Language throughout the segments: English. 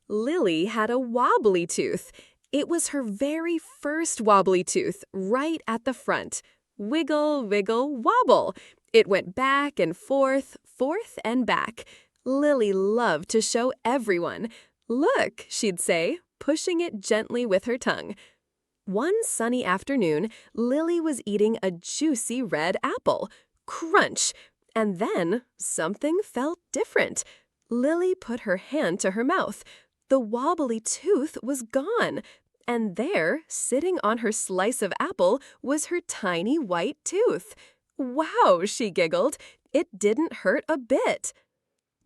Lily had a wobbly tooth. It was her very first wobbly tooth, right at the front. Wiggle, wiggle, wobble. It went back and forth, forth and back. Lily loved to show everyone. "Look," she'd say, pushing it gently with her tongue. One sunny afternoon, Lily was eating a juicy red apple. Crunch! And then something felt different. Lily put her hand to her mouth. The wobbly tooth was gone. And there, sitting on her slice of apple, was her tiny white tooth. "Wow," she giggled. It didn't hurt a bit.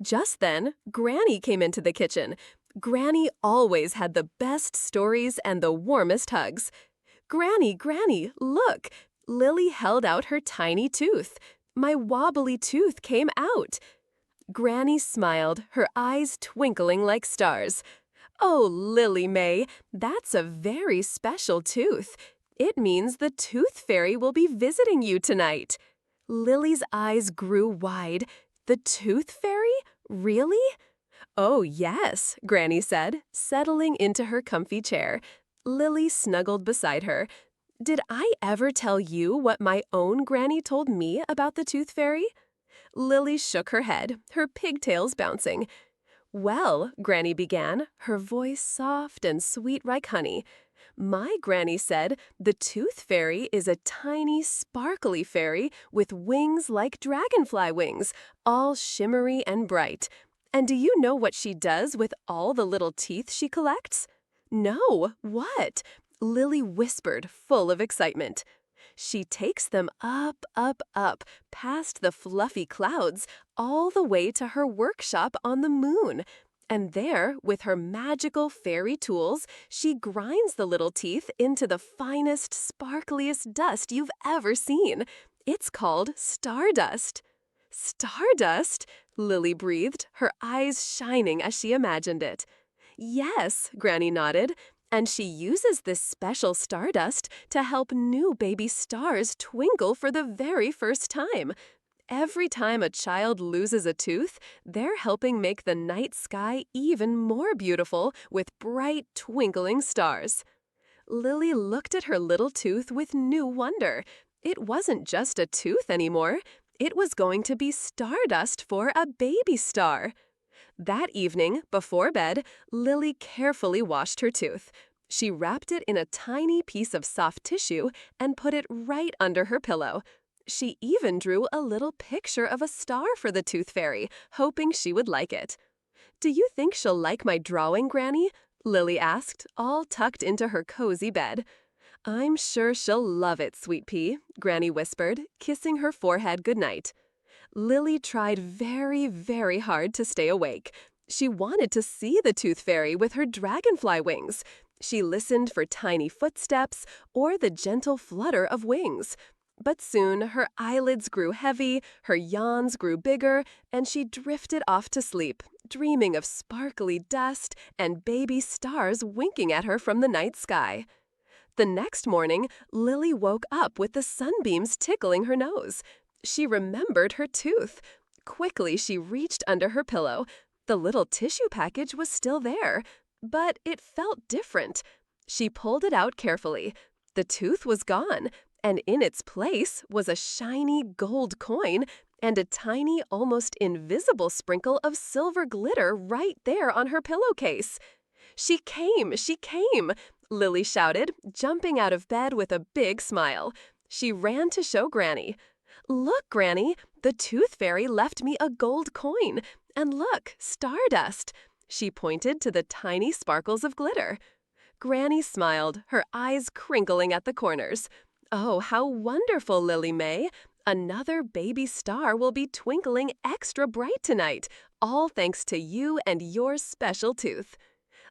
Just then, Granny came into the kitchen. Granny always had the best stories and the warmest hugs. "Granny, Granny, look!" Lily held out her tiny tooth. "My wobbly tooth came out." Granny smiled, her eyes twinkling like stars. "Oh, Lily May, that's a very special tooth. It means the Tooth Fairy will be visiting you tonight." Lily's eyes grew wide. "The Tooth Fairy? Really?" "Oh, yes," Granny said, settling into her comfy chair. Lily snuggled beside her. "Did I ever tell you what my own Granny told me about the Tooth Fairy?" Lily shook her head, her pigtails bouncing. "Well," Granny began, her voice soft and sweet like honey, "my Granny said the Tooth Fairy is a tiny, sparkly fairy with wings like dragonfly wings, all shimmery and bright. And do you know what she does with all the little teeth she collects?" "No, what?" Lily whispered, full of excitement. "She takes them up, up, up, past the fluffy clouds, all the way to her workshop on the moon. And there, with her magical fairy tools, she grinds the little teeth into the finest, sparkliest dust you've ever seen. It's called Stardust." "Stardust?" Lily breathed, her eyes shining as she imagined it. "Yes," Granny nodded. "And she uses this special stardust to help new baby stars twinkle for the very first time. Every time a child loses a tooth, they're helping make the night sky even more beautiful with bright, twinkling stars." Lily looked at her little tooth with new wonder. It wasn't just a tooth anymore. It was going to be stardust for a baby star. That evening, before bed, Lily carefully washed her tooth. She wrapped it in a tiny piece of soft tissue and put it right under her pillow. She even drew a little picture of a star for the Tooth Fairy, hoping she would like it. "Do you think she'll like my drawing, Granny?" Lily asked, all tucked into her cozy bed. "I'm sure she'll love it, Sweet Pea," Granny whispered, kissing her forehead goodnight. Lily tried very, very hard to stay awake. She wanted to see the Tooth Fairy with her dragonfly wings. She listened for tiny footsteps or the gentle flutter of wings. But soon her eyelids grew heavy, her yawns grew bigger, and she drifted off to sleep, dreaming of sparkly dust and baby stars winking at her from the night sky. The next morning, Lily woke up with the sunbeams tickling her nose. She remembered her tooth. Quickly, she reached under her pillow. The little tissue package was still there, but it felt different. She pulled it out carefully. The tooth was gone, and in its place was a shiny gold coin and a tiny, almost invisible sprinkle of silver glitter right there on her pillowcase. "She came! She came!" Lily shouted, jumping out of bed with a big smile. She ran to show Granny. "Look, Granny, the Tooth Fairy left me a gold coin. And look, stardust." She pointed to the tiny sparkles of glitter. Granny smiled, her eyes crinkling at the corners. "Oh, how wonderful, Lily May. Another baby star will be twinkling extra bright tonight, all thanks to you and your special tooth."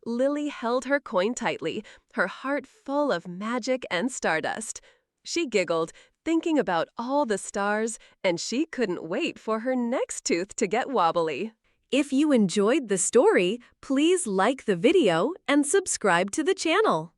Lily held her coin tightly, her heart full of magic and stardust. She giggled, thinking about all the stars, and she couldn't wait for her next tooth to get wobbly. If you enjoyed the story, please like the video and subscribe to the channel.